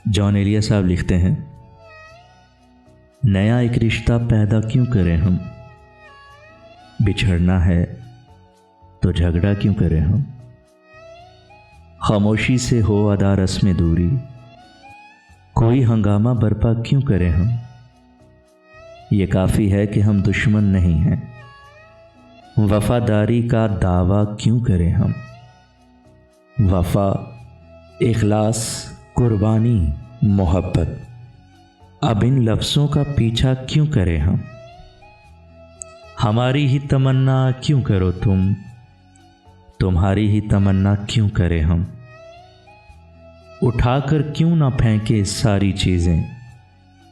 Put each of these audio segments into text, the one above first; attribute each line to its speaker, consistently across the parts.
Speaker 1: John Elia साहब लिखते हैं, नया एक रिश्ता पैदा क्यों करें हम, बिछड़ना है तो झगड़ा क्यों करें हम, खामोशी से हो अदा रस्म दूरी, कोई हंगामा बर्पा क्यों करें हम। ये काफ़ी है कि हम दुश्मन नहीं हैं, वफादारी का दावा क्यों करें हम। वफा, इखलास, कुर्बानी, मोहब्बत, अब इन लफ्ज़ों का पीछा क्यों करें हम। हमारी ही तमन्ना क्यों करो तुम, तुम्हारी ही तमन्ना क्यों करें हम। उठाकर क्यों ना फेंके सारी चीज़ें,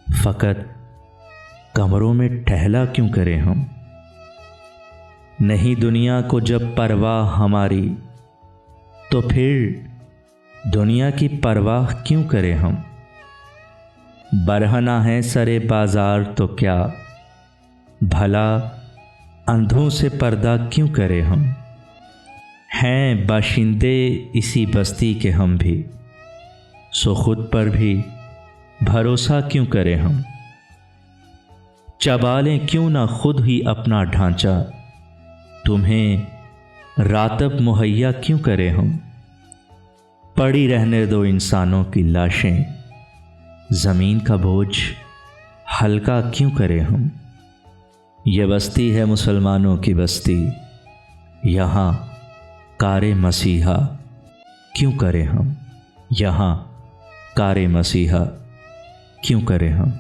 Speaker 1: फ़कत कमरों में टहला क्यों करें हम। नहीं दुनिया को जब परवाह हमारी, तो फिर दुनिया की परवाह क्यों करें हम। बरहना है सरे बाजार तो क्या, भला अंधों से पर्दा क्यों करें हम। हैं बाशिंदे इसी बस्ती के हम भी, सो खुद पर भी भरोसा क्यों करें हम। चबा लें क्यों ना खुद ही अपना ढांचा, तुम्हें रातब मुहैया क्यों करें हम। पड़ी रहने दो इंसानों की लाशें, ज़मीन का बोझ हल्का क्यों करें हम। ये बस्ती है मुसलमानों की बस्ती, यहाँ कारे मसीहा क्यों करें हम। यहाँ कारे मसीहा क्यों करें हम।